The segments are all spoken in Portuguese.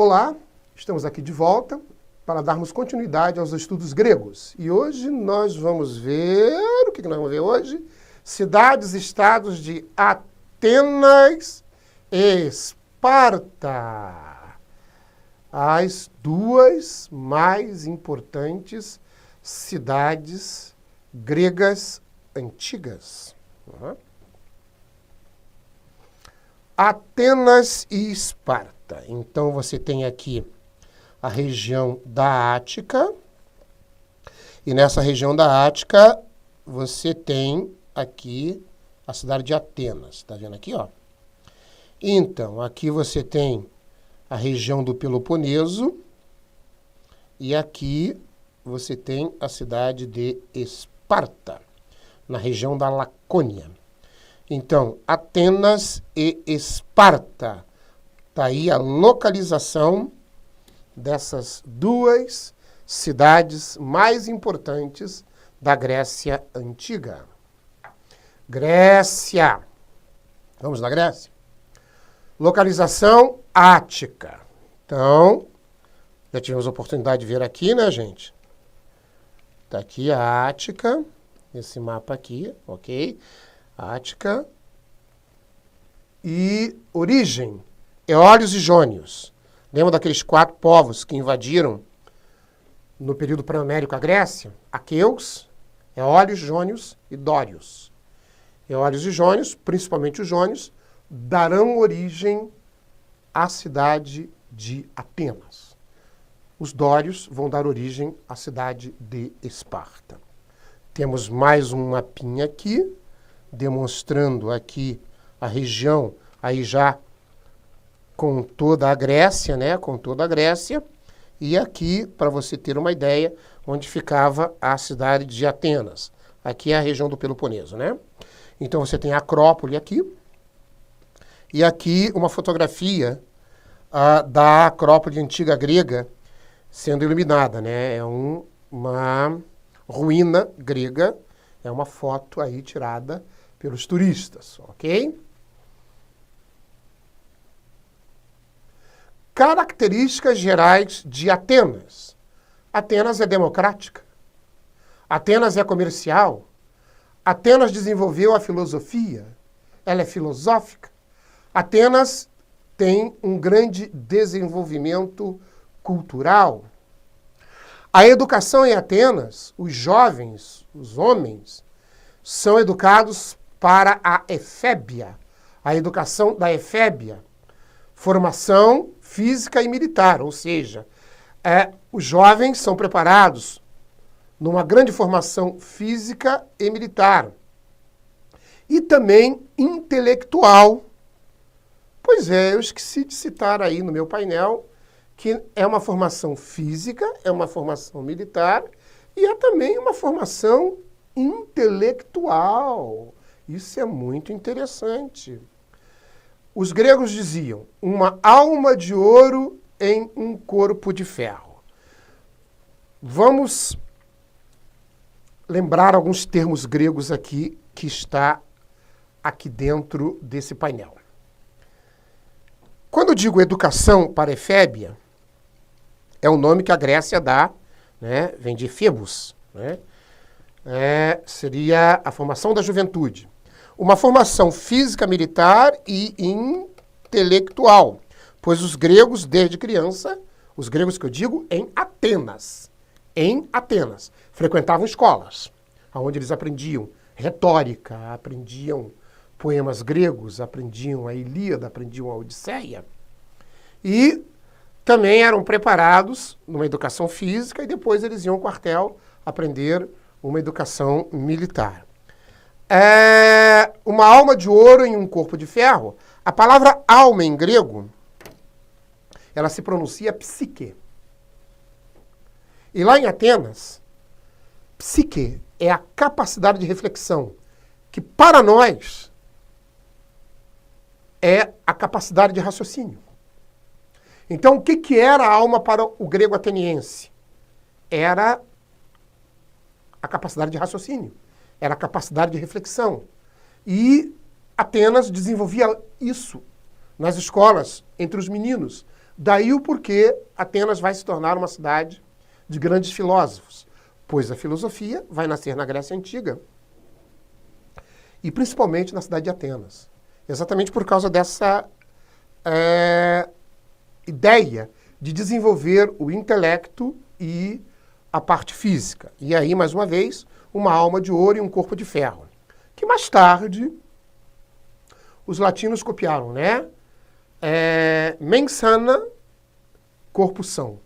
Olá, estamos aqui de volta para darmos continuidade aos estudos gregos. E hoje nós vamos ver... O que nós vamos ver hoje? Cidades-estados de Atenas e Esparta. As duas mais importantes cidades gregas antigas. Atenas e Esparta. Então, você tem aqui a região da Ática. E nessa região da Ática, você tem aqui a cidade de Atenas. Está vendo aqui, ó? Então, aqui você tem a região do Peloponeso. E aqui você tem a cidade de Esparta, na região da Lacônia. Então, Atenas e Esparta. Está aí a localização dessas duas cidades mais importantes da Grécia Antiga. Grécia. Vamos na Grécia? Localização Ática. Então, já tivemos a oportunidade de ver aqui, né, gente? Está aqui a Ática, esse mapa aqui, ok? Ática. E origem, Eólios e Jônios. Lembra daqueles 4 povos que invadiram no período pré-homérico a Grécia? Aqueus, Eólios, Jônios e Dórios. Eólios e Jônios, principalmente os Jônios, darão origem à cidade de Atenas. Os Dórios vão dar origem à cidade de Esparta. Temos mais um mapinha aqui, demonstrando aqui a região, aí já com toda a Grécia, né? Com toda a Grécia. E aqui, para você ter uma ideia, onde ficava a cidade de Atenas. Aqui é a região do Peloponeso, né? Então você tem a Acrópole aqui. E aqui uma fotografia da Acrópole antiga grega sendo iluminada, né? É uma ruína grega. É uma foto aí tirada pelos turistas, ok? Características gerais de Atenas. Atenas é democrática. Atenas é comercial. Atenas desenvolveu a filosofia. Ela é filosófica. Atenas tem um grande desenvolvimento cultural. A educação em Atenas, os jovens, os homens, são educados para a efébia. A educação da efébia. Formação física e militar, ou seja, os jovens são preparados numa grande formação física e militar. E também intelectual. Pois é, eu esqueci de citar aí no meu painel que é uma formação física, é uma formação militar e é também uma formação intelectual. Isso é muito interessante. Os gregos diziam, uma alma de ouro em um corpo de ferro. Vamos lembrar alguns termos gregos aqui que está aqui dentro desse painel. Quando eu digo educação para efébia, é o nome que a Grécia dá, né? Vem de Phébus, né? Seria a formação da juventude. Uma formação física, militar e intelectual, pois os gregos, desde criança, os gregos que eu digo, em Atenas, frequentavam escolas, onde eles aprendiam retórica, aprendiam poemas gregos, aprendiam a Ilíada, aprendiam a Odisseia, e também eram preparados numa educação física e depois eles iam ao quartel aprender uma educação militar. Uma alma de ouro em um corpo de ferro. A palavra alma em grego, ela se pronuncia psique. E lá em Atenas, psique é a capacidade de reflexão, que para nós é a capacidade de raciocínio. Então, o que era a alma para o grego ateniense? Era a capacidade de raciocínio. Era a capacidade de reflexão. E Atenas desenvolvia isso nas escolas, entre os meninos, Daí o porquê Atenas vai se tornar uma cidade de grandes filósofos, pois a filosofia vai nascer na Grécia Antiga e principalmente na cidade de Atenas. Exatamente por causa dessa ideia de desenvolver o intelecto e a parte física. E aí, mais uma vez, uma alma de ouro e um corpo de ferro. Que mais tarde os latinos copiaram, né? Mens sana, corpo são.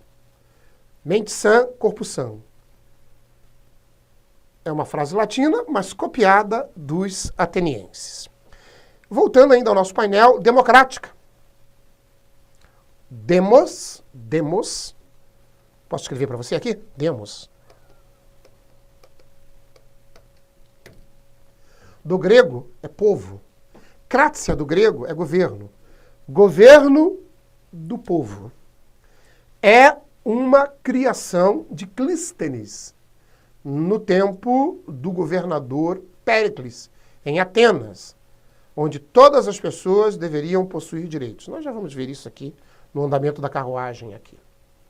Mente sã, corpo são. É uma frase latina, mas copiada dos atenienses. Voltando ainda ao nosso painel, democrática. Demos, posso escrever para você aqui? Demos. Do grego é povo. Kratia do grego é governo. Governo do povo. É uma criação de Clístenes, no tempo do governador Péricles, em Atenas, onde todas as pessoas deveriam possuir direitos. Nós já vamos ver isso aqui no andamento da carruagem aqui,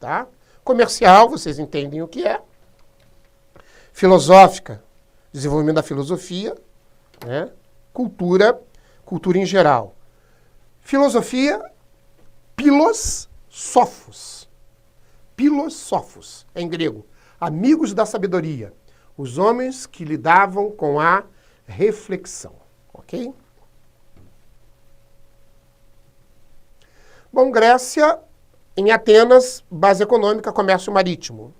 tá? Comercial, vocês entendem o que é. Filosófica, desenvolvimento da filosofia, né? Cultura em geral. Filosofia, pilos sophos. Pilos sophos, em grego. Amigos da sabedoria. Os homens que lidavam com a reflexão. Ok? Bom, Grécia, em Atenas, base econômica, comércio marítimo.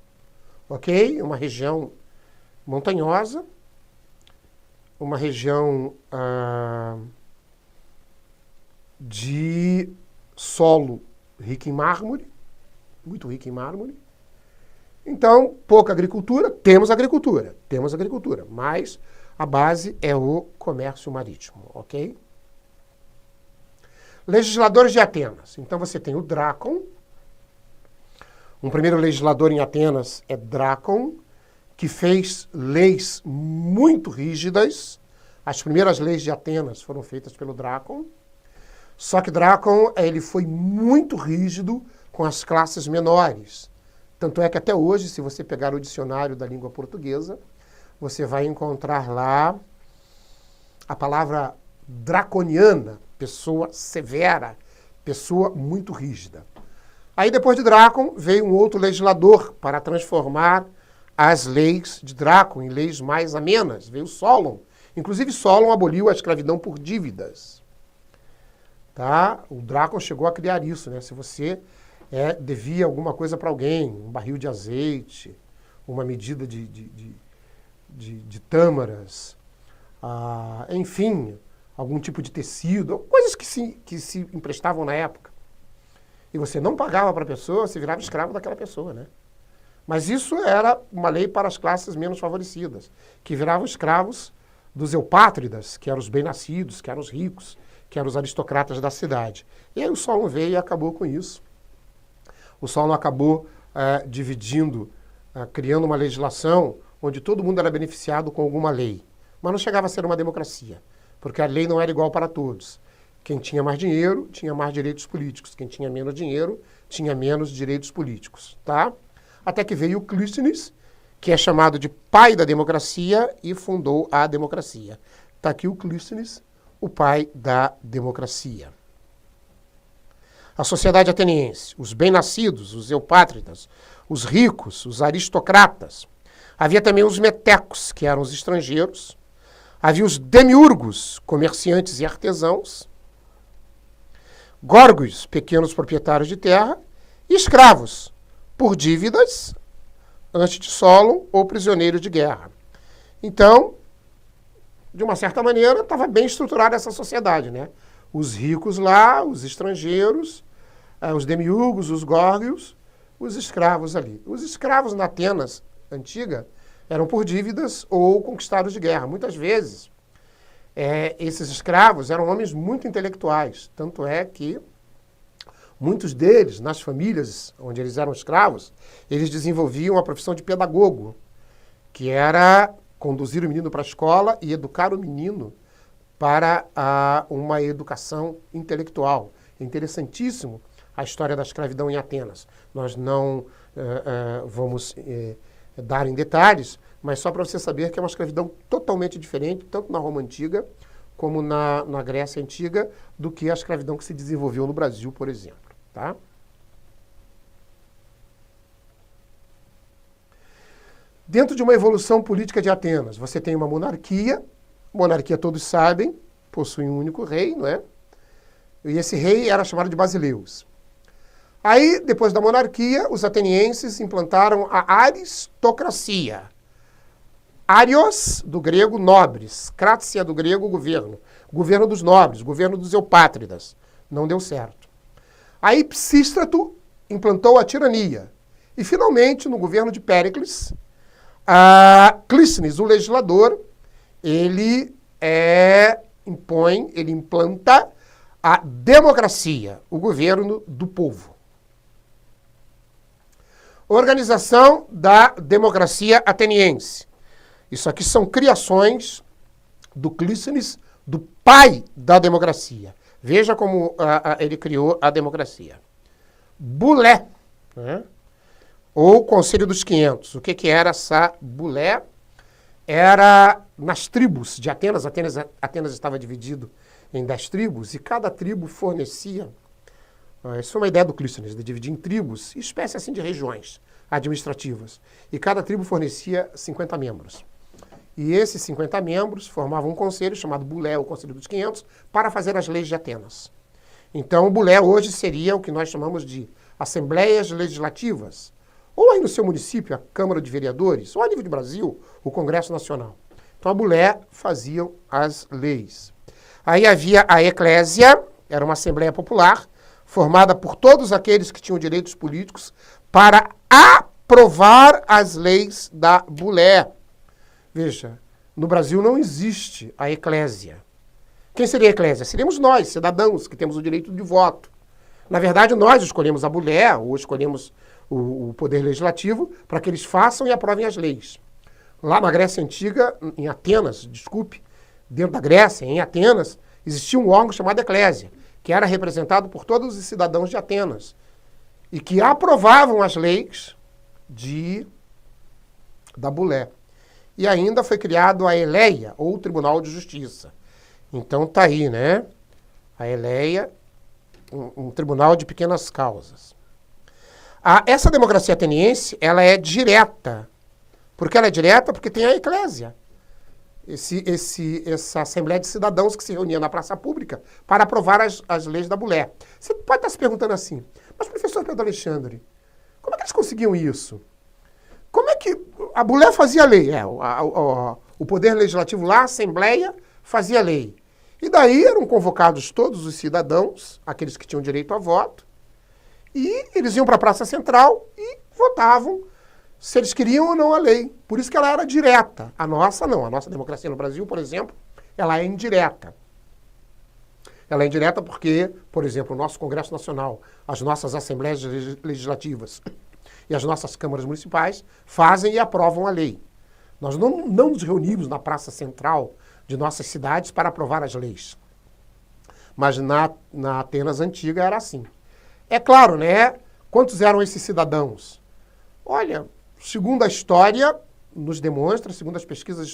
Ok? Uma região montanhosa. Uma região de solo rico em mármore. Muito rico em mármore. Então, pouca agricultura, temos agricultura, mas a base é o comércio marítimo, ok? Legisladores de Atenas. Então você tem o Drácon. Um primeiro legislador em Atenas é Drácon, que fez leis muito rígidas. As primeiras leis de Atenas foram feitas pelo Drácon. Só que Drácon, ele foi muito rígido com as classes menores. Tanto é que até hoje, se você pegar o dicionário da língua portuguesa, você vai encontrar lá a palavra draconiana, pessoa severa, pessoa muito rígida. Aí depois de Drácon veio um outro legislador para transformar as leis de Drácon em leis mais amenas. Veio Solon. Inclusive Solon aboliu a escravidão por dívidas. Tá? O Drácon chegou a criar isso, né? Se você devia alguma coisa para alguém, um barril de azeite, uma medida de tâmaras, enfim, algum tipo de tecido, coisas que se emprestavam na época. E você não pagava para a pessoa, você virava escravo daquela pessoa, né? Mas isso era uma lei para as classes menos favorecidas, que viravam escravos dos eupátridas, que eram os bem-nascidos, que eram os ricos, que eram os aristocratas da cidade. E aí o Solon veio e acabou com isso. O Solon acabou dividindo, criando uma legislação onde todo mundo era beneficiado com alguma lei. Mas não chegava a ser uma democracia, porque a lei não era igual para todos. Quem tinha mais dinheiro, tinha mais direitos políticos. Quem tinha menos dinheiro, tinha menos direitos políticos. Tá? Até que veio o Clístenes, que é chamado de pai da democracia e fundou a democracia. Está aqui o Clístenes, o pai da democracia. A sociedade ateniense, os bem-nascidos, os eupátridas, os ricos, os aristocratas. Havia também os metecos, que eram os estrangeiros. Havia os demiurgos, comerciantes e artesãos. Górgios, pequenos proprietários de terra. E escravos, por dívidas, antes de Solon, ou prisioneiros de guerra. Então, de uma certa maneira, estava bem estruturada essa sociedade, né? Os ricos lá, os estrangeiros, os demiurgos, os górgios, os escravos ali. Os escravos na Atenas antiga eram por dívidas ou conquistados de guerra. Muitas vezes, esses escravos eram homens muito intelectuais. Tanto é que muitos deles, nas famílias onde eles eram escravos, eles desenvolviam a profissão de pedagogo, que era conduzir o menino para a escola e educar o menino para uma educação intelectual. É interessantíssimo a história da escravidão em Atenas. Nós não vamos dar em detalhes, mas só para você saber que é uma escravidão totalmente diferente, tanto na Roma Antiga como na Grécia Antiga, do que a escravidão que se desenvolveu no Brasil, por exemplo. Tá? Dentro de uma evolução política de Atenas, você tem uma monarquia todos sabem, possui um único rei, não é? E esse rei era chamado de Basileus. Aí, depois da monarquia, os atenienses implantaram a aristocracia. Arios, do grego, nobres. Crácia, do grego, governo. Governo dos nobres, governo dos eupátridas. Não deu certo. Aí, Psístrato implantou a tirania. E, finalmente, no governo de Péricles, Clístenes, o legislador, ele implanta a democracia, o governo do povo. Organização da democracia ateniense. Isso aqui são criações do Clístenes, do pai da democracia. Veja como ele criou a democracia. Bulé, né? Ou Conselho dos 500. O que era essa bulé? Era nas tribos de Atenas. Atenas estava dividido em 10 tribos e cada tribo fornecia. Isso foi uma ideia do Clístenes, de dividir em tribos, espécie assim de regiões administrativas. E cada tribo fornecia 50 membros. E esses 50 membros formavam um conselho chamado Bulé, o Conselho dos 500, para fazer as leis de Atenas. Então, o Bulé hoje seria o que nós chamamos de assembleias legislativas, ou aí no seu município, a Câmara de Vereadores, ou a nível de Brasil, o Congresso Nacional. Então, a Bulé faziam as leis. Aí havia a Eclésia, era uma assembleia popular, formada por todos aqueles que tinham direitos políticos, para aprovar as leis da Bulé. Veja, no Brasil não existe a Eclésia. Quem seria a Eclésia? Seríamos nós, cidadãos, que temos o direito de voto. Na verdade, nós escolhemos a Bulé, ou escolhemos o Poder Legislativo, para que eles façam e aprovem as leis. Lá na Grécia Antiga, em Atenas, dentro da Grécia, em Atenas, existia um órgão chamado Eclésia, que era representado por todos os cidadãos de Atenas, e que aprovavam as leis da Bulé. E ainda foi criado a Eleia, ou Tribunal de Justiça. Então tá aí, né? A Eleia, um tribunal de pequenas causas. Essa democracia ateniense, ela é direta. Por que ela é direta? Porque tem a Eclésia. Essa Assembleia de Cidadãos que se reunia na praça pública para aprovar as leis da Bulé. Você pode estar se perguntando assim, mas professor Pedro Alexandre, como é que eles conseguiam isso? Como é que a Bulé fazia a lei? O Poder Legislativo lá, a Assembleia, fazia a lei. E daí eram convocados todos os cidadãos, aqueles que tinham direito a voto, e eles iam para a Praça Central e votavam se eles queriam ou não a lei. Por isso que ela era direta. A nossa não. A nossa democracia no Brasil, por exemplo, ela é indireta. Ela é indireta porque, por exemplo, o nosso Congresso Nacional, as nossas Assembleias Legislativas e as nossas câmaras municipais fazem e aprovam a lei. Nós não nos reunimos na Praça Central de nossas cidades para aprovar as leis. Mas na Atenas Antiga era assim. É claro, né? Quantos eram esses cidadãos? Olha, segundo a história nos demonstra, segundo as pesquisas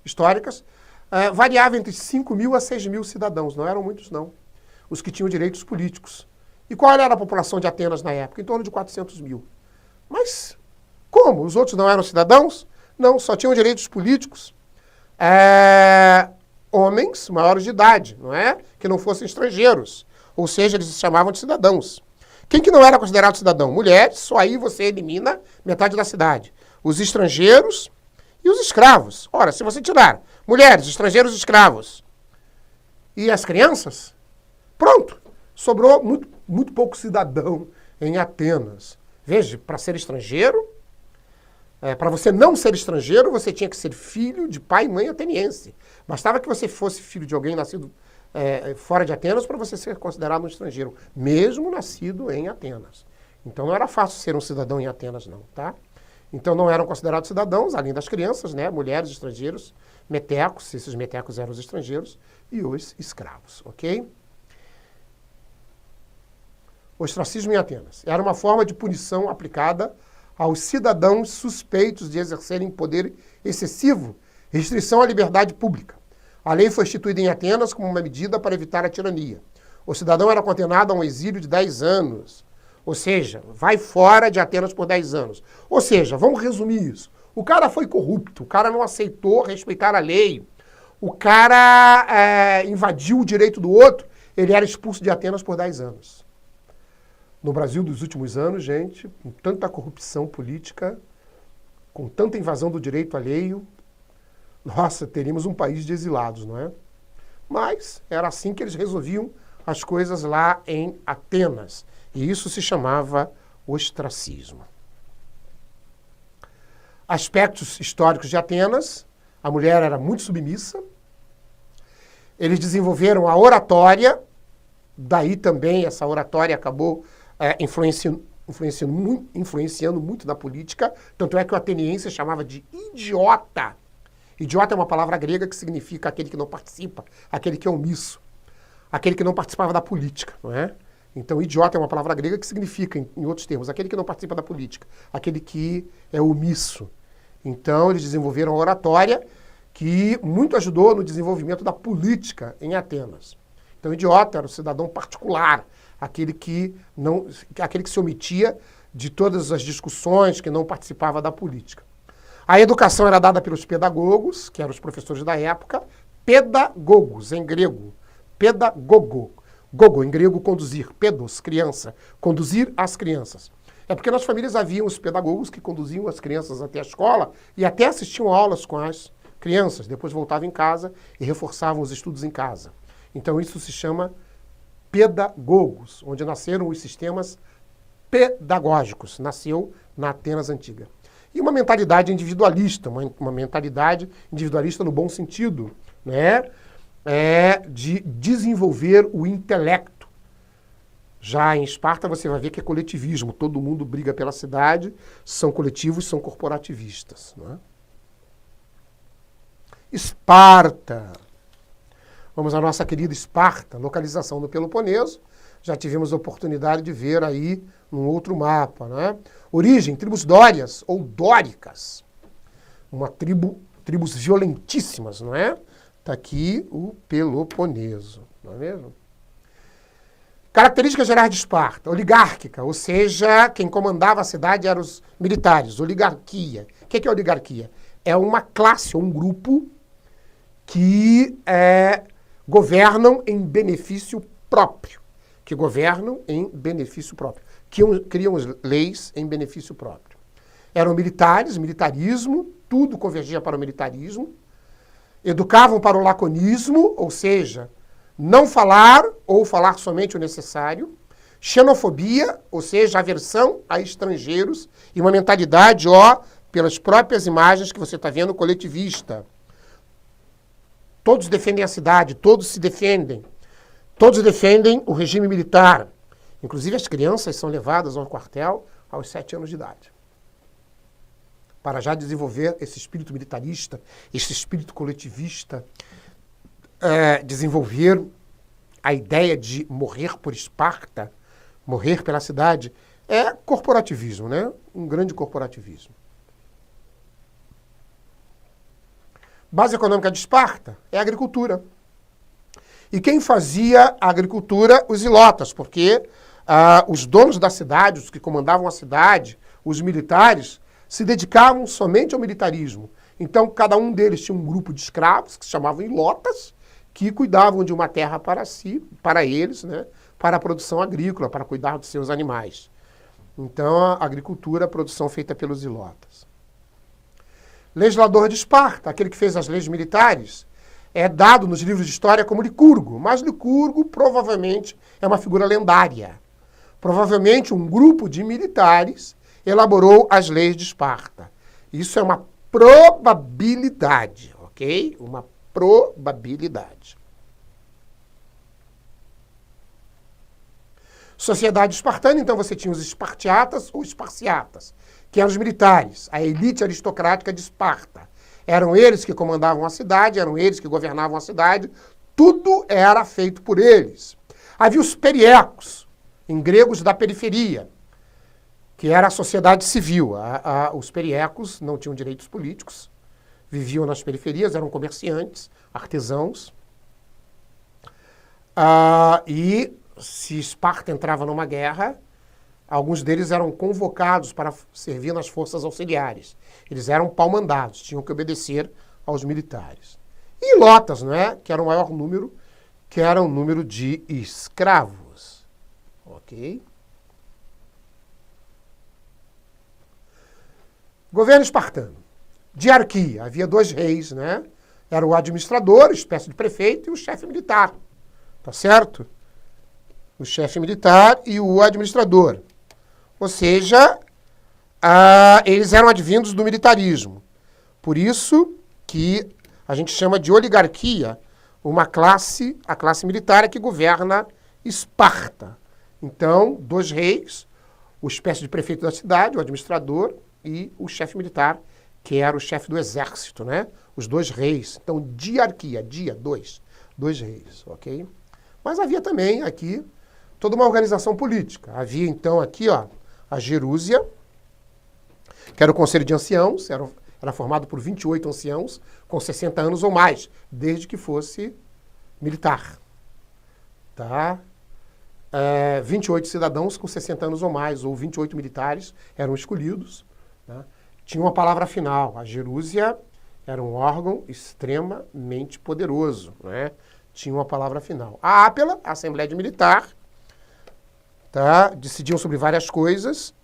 históricas, variava entre 5.000 a 6.000 cidadãos. Não eram muitos, não. Os que tinham direitos políticos. E qual era a população de Atenas na época? Em torno de 400.000. Mas como? Os outros não eram cidadãos? Não, só tinham direitos políticos. Homens maiores de idade, não é? Que não fossem estrangeiros. Ou seja, eles se chamavam de cidadãos. Quem que não era considerado cidadão? Mulheres, só aí você elimina metade da cidade. Os estrangeiros e os escravos. Ora, se você tirar mulheres, estrangeiros e escravos e as crianças, pronto. Sobrou muito pouco cidadão em Atenas. Veja, para ser estrangeiro, para você não ser estrangeiro, você tinha que ser filho de pai e mãe ateniense. Bastava que você fosse filho de alguém nascido fora de Atenas para você ser considerado um estrangeiro, mesmo nascido em Atenas. Então não era fácil ser um cidadão em Atenas, não, tá? Então não eram considerados cidadãos, além das crianças, né? Mulheres, estrangeiros, metecos, esses metecos eram os estrangeiros, e os escravos, ok? Ostracismo em Atenas. Era uma forma de punição aplicada aos cidadãos suspeitos de exercerem poder excessivo, restrição à liberdade pública. A lei foi instituída em Atenas como uma medida para evitar a tirania. O cidadão era condenado a um exílio de 10 anos. Ou seja, vai fora de Atenas por 10 anos. Ou seja, vamos resumir isso. O cara foi corrupto, o cara não aceitou respeitar a lei, o cara invadiu o direito do outro, ele era expulso de Atenas por 10 anos. No Brasil dos últimos anos, gente, com tanta corrupção política, com tanta invasão do direito alheio, nossa, teríamos um país de exilados, não é? Mas era assim que eles resolviam as coisas lá em Atenas. E isso se chamava ostracismo. Aspectos históricos de Atenas: a mulher era muito submissa. Eles desenvolveram a oratória, daí também essa oratória acabou influenciando muito na política, tanto é que o ateniense chamava de idiota. Idiota é uma palavra grega que significa aquele que não participa, aquele que é omisso, aquele que não participava da política, não é? Então, idiota é uma palavra grega que significa, em outros termos, aquele que não participa da política, aquele que é omisso. Então, eles desenvolveram a oratória, que muito ajudou no desenvolvimento da política em Atenas. Então, idiota era o cidadão particular, aquele que se omitia de todas as discussões, que não participava da política. A educação era dada pelos pedagogos, que eram os professores da época, pedagogos, em grego, pedagogo. Gogo, em grego, conduzir. Pedos, criança. Conduzir as crianças. É porque nas famílias haviam os pedagogos que conduziam as crianças até a escola e até assistiam aulas com as crianças. Depois voltavam em casa e reforçavam os estudos em casa. Então isso se chama pedagogos, onde nasceram os sistemas pedagógicos. Nasceu na Atenas Antiga. E uma mentalidade individualista, uma mentalidade individualista no bom sentido, né? De desenvolver o intelecto. Já em Esparta você vai ver que é coletivismo, todo mundo briga pela cidade, são coletivos, são corporativistas. Né? Esparta. Vamos à nossa querida Esparta, localização no Peloponeso. Já tivemos a oportunidade de ver aí num outro mapa. Né? Origem, tribos dórias ou dóricas. Tribos violentíssimas, não é? Está aqui o Peloponeso, não é mesmo? Características gerais de Esparta. Oligárquica, ou seja, quem comandava a cidade eram os militares. Oligarquia. O que é oligarquia? É uma classe, ou um grupo que governam em benefício próprio. Que criam leis em benefício próprio. Eram militares, militarismo, tudo convergia para o militarismo. Educavam para o laconismo, ou seja, não falar ou falar somente o necessário. Xenofobia, ou seja, aversão a estrangeiros. E uma mentalidade, pelas próprias imagens que você está vendo, coletivista. Todos defendem a cidade, todos se defendem. Todos defendem o regime militar. Inclusive as crianças são levadas ao quartel aos 7 anos de idade. Para já desenvolver esse espírito militarista, esse espírito coletivista, desenvolver a ideia de morrer por Esparta, morrer pela cidade, é corporativismo, né? Um grande corporativismo. Base econômica de Esparta é a agricultura. E quem fazia a agricultura? Os ilotas, porque os donos da cidade, os que comandavam a cidade, os militares, se dedicavam somente ao militarismo. Então, cada um deles tinha um grupo de escravos, que se chamavam ilotas, que cuidavam de uma terra para si, para eles, né, para a produção agrícola, para cuidar dos seus animais. Então, a agricultura, a produção feita pelos ilotas. Legislador de Esparta, aquele que fez as leis militares, é dado nos livros de história como Licurgo, mas Licurgo provavelmente é uma figura lendária. Provavelmente um grupo de militares elaborou as leis de Esparta. Isso é uma probabilidade, ok? Uma probabilidade. Sociedade espartana, então você tinha os espartiatas ou esparciatas, que eram os militares, a elite aristocrática de Esparta. Eram eles que comandavam a cidade, eram eles que governavam a cidade, tudo era feito por eles. Havia os periecos, em gregos da periferia, que era a sociedade civil. Os periecos não tinham direitos políticos, viviam nas periferias, eram comerciantes, artesãos. E se Esparta entrava numa guerra, alguns deles eram convocados para servir nas forças auxiliares. Eles eram pau-mandados, tinham que obedecer aos militares. E Lotas, não é? Que era o maior número, que era o número de escravos. Ok? Governo espartano. Diarquia. Havia 2 reis, né? Era o administrador, espécie de prefeito, e o chefe militar. Tá certo? O chefe militar e o administrador. Ou seja, eles eram advindos do militarismo. Por isso que a gente chama de oligarquia a classe militar é que governa Esparta. Então, 2 reis, o espécie de prefeito da cidade, o administrador, e o chefe militar, que era o chefe do exército, né? Os 2 reis. Então, diarquia, 2 reis, ok? Mas havia também aqui toda uma organização política. Havia, então, aqui, ó, a Gerúsia, que era o conselho de anciãos, era formado por 28 anciãos com 60 anos ou mais, desde que fosse militar. Tá? 28 cidadãos com 60 anos ou mais, ou 28 militares eram escolhidos. Né? Tinha uma palavra final. A Gerúsia era um órgão extremamente poderoso. Né? Tinha uma palavra final. A Ápela, a Assembleia de Militar, tá? Decidiam sobre várias coisas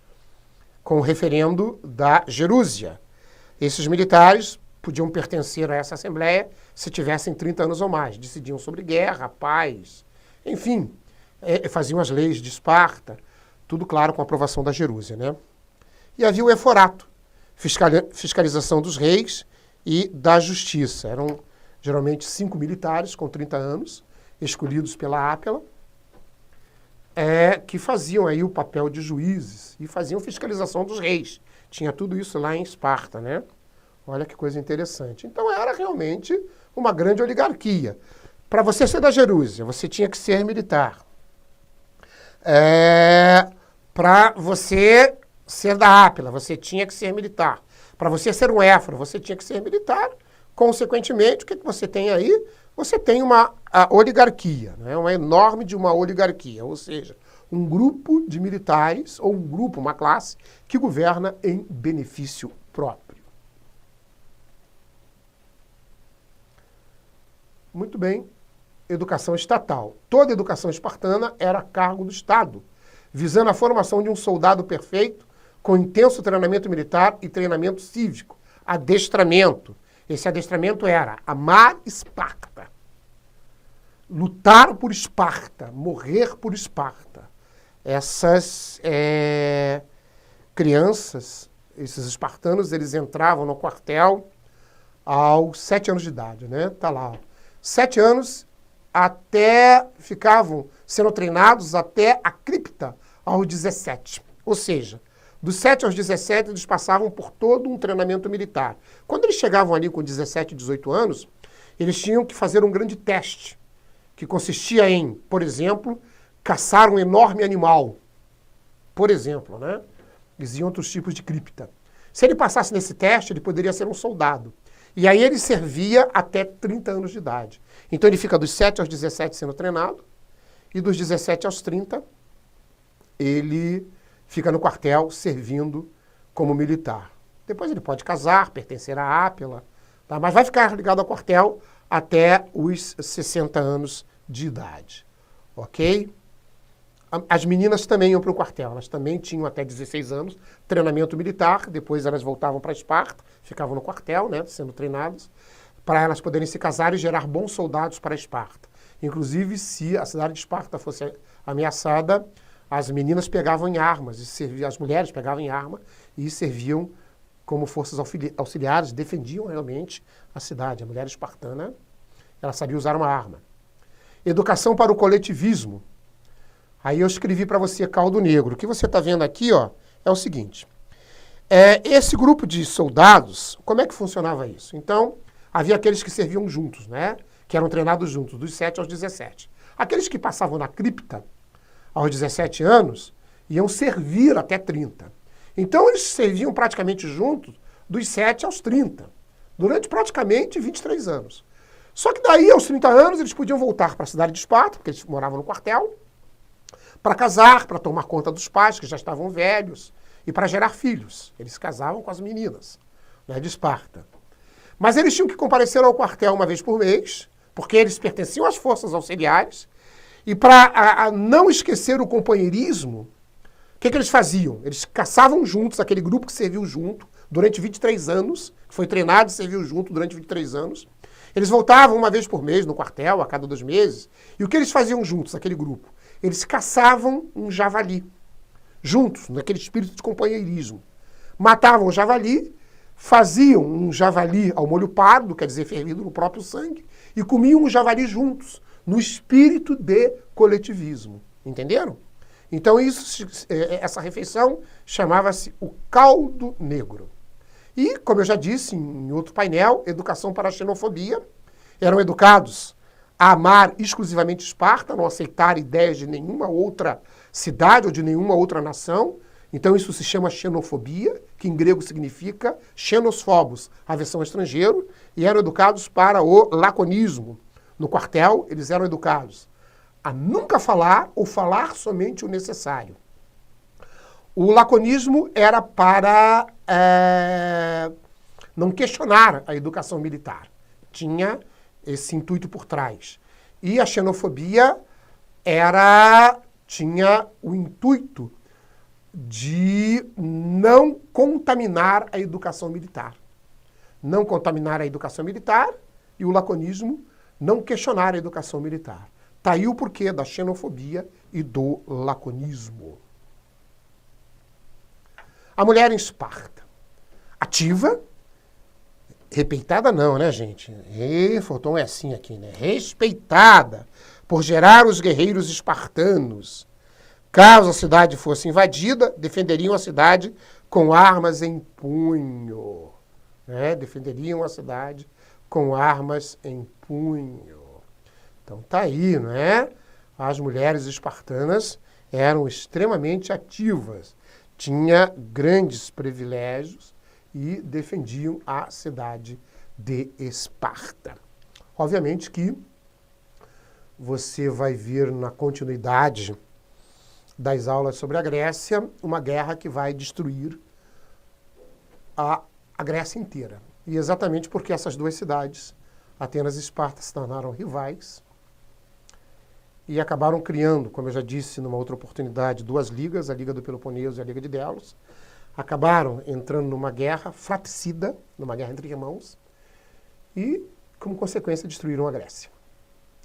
com o referendo da Gerúsia. Esses militares podiam pertencer a essa Assembleia se tivessem 30 anos ou mais. Decidiam sobre guerra, paz, enfim, faziam as leis de Esparta, tudo claro com a aprovação da Gerúsia, né? E havia o Eforato, fiscalização dos reis e da justiça. Eram geralmente 5 militares com 30 anos, escolhidos pela Ápela, que faziam aí o papel de juízes e faziam fiscalização dos reis. Tinha tudo isso lá em Esparta, né? Olha que coisa interessante. Então era realmente uma grande oligarquia. Para você ser da Gerúsia, você tinha que ser militar. Para você ser da Ápila, você tinha que ser militar. Para você ser um éforo, você tinha que ser militar. Consequentemente, o que você tem aí? Você tem uma oligarquia, né? Uma enorme de uma oligarquia, ou seja, um grupo de militares, ou um grupo, uma classe, que governa em benefício próprio. Muito bem. Educação estatal. Toda educação espartana era a cargo do Estado, visando a formação de um soldado perfeito, com intenso treinamento militar e treinamento cívico. Adestramento. Esse adestramento era amar Esparta, lutar por Esparta, morrer por Esparta. Essas crianças, esses espartanos, eles entravam no quartel aos 7 anos de idade, né? Tá lá, ó. 7 anos até ficavam sendo treinados até a cripta aos 17. Ou seja, dos 7 aos 17 eles passavam por todo um treinamento militar. Quando eles chegavam ali com 17, 18 anos, eles tinham que fazer um grande teste, que consistia em, por exemplo, caçar um enorme animal. Por exemplo, né? Existiam outros tipos de cripta. Se ele passasse nesse teste, ele poderia ser um soldado. E aí ele servia até 30 anos de idade. Então ele fica dos 7 aos 17 sendo treinado, e dos 17 aos 30 ele fica no quartel servindo como militar. Depois ele pode casar, pertencer à Ápila, tá? Mas vai ficar ligado ao quartel até os 60 anos de idade. Ok? As meninas também iam para o quartel, elas também tinham até 16 anos, treinamento militar, depois elas voltavam para Esparta, ficavam no quartel, né, sendo treinadas, para elas poderem se casar e gerar bons soldados para Esparta. Inclusive, se a cidade de Esparta fosse ameaçada, as meninas pegavam em armas, as mulheres pegavam em arma e serviam como forças auxiliares, defendiam realmente a cidade. A mulher espartana, ela sabia usar uma arma. Educação para o coletivismo. Aí eu escrevi para você caldo negro. O que você está vendo aqui, ó, é o seguinte. Esse grupo de soldados, como é que funcionava isso? Então, havia aqueles que serviam juntos, né? Que eram treinados juntos, dos 7 aos 17. Aqueles que passavam na cripta, aos 17 anos, iam servir até 30. Então eles serviam praticamente juntos dos 7 aos 30, durante praticamente 23 anos. Só que daí, aos 30 anos, eles podiam voltar para a cidade de Esparta, porque eles moravam no quartel, para casar, para tomar conta dos pais, que já estavam velhos, e para gerar filhos. Eles se casavam com as meninas, né, de Esparta. Mas eles tinham que comparecer ao quartel uma vez por mês, porque eles pertenciam às forças auxiliares, e para não esquecer o companheirismo, o que eles faziam? Eles caçavam juntos, aquele grupo que serviu junto durante 23 anos, que foi treinado e serviu junto durante 23 anos. Eles voltavam uma vez por mês no quartel, a cada 2 meses, e o que eles faziam juntos, aquele grupo? Eles caçavam um javali, juntos, naquele espírito de companheirismo. Matavam o javali, faziam um javali ao molho pardo, quer dizer, fervido no próprio sangue, e comiam o javali juntos, no espírito de coletivismo. Entenderam? Então essa refeição chamava-se o caldo negro. E, como eu já disse em outro painel, educação para a xenofobia. Eram educados a amar exclusivamente Esparta, não aceitar ideias de nenhuma outra cidade ou de nenhuma outra nação. Então isso se chama xenofobia, que em grego significa xenosphobos, a versão estrangeiro, e eram educados para o laconismo. No quartel, eles eram educados a nunca falar ou falar somente o necessário. O laconismo era para não questionar a educação militar. Tinha esse intuito por trás. E a xenofobia tinha o intuito de não contaminar a educação militar. Não contaminar a educação militar e o laconismo não questionar a educação militar. Tá aí o porquê da xenofobia e do laconismo. A mulher em Esparta, ativa, respeitada não, né, gente? Faltou um assim aqui, né? Respeitada por gerar os guerreiros espartanos. Caso a cidade fosse invadida, defenderiam a cidade com armas em punho. Né? Defenderiam a cidade com armas em punho. Então tá aí, não é? As mulheres espartanas eram extremamente ativas, tinham grandes privilégios e defendiam a cidade de Esparta. Obviamente que você vai ver na continuidade das aulas sobre a Grécia uma guerra que vai destruir a Grécia inteira. E exatamente porque essas duas cidades, Atenas e Esparta, se tornaram rivais e acabaram criando, como eu já disse numa outra oportunidade, 2 ligas, a Liga do Peloponeso e a Liga de Delos. Acabaram entrando numa guerra fratricida, numa guerra entre irmãos, e, como consequência, destruíram a Grécia.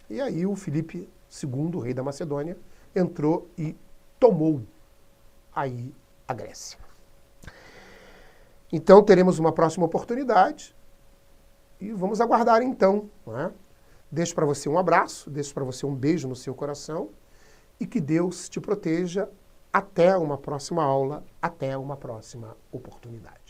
E aí o Filipe II, rei da Macedônia, entrou e tomou aí a Grécia. Então teremos uma próxima oportunidade e vamos aguardar então, não é? Deixo para você um abraço, deixo para você um beijo no seu coração e que Deus te proteja até uma próxima aula, até uma próxima oportunidade.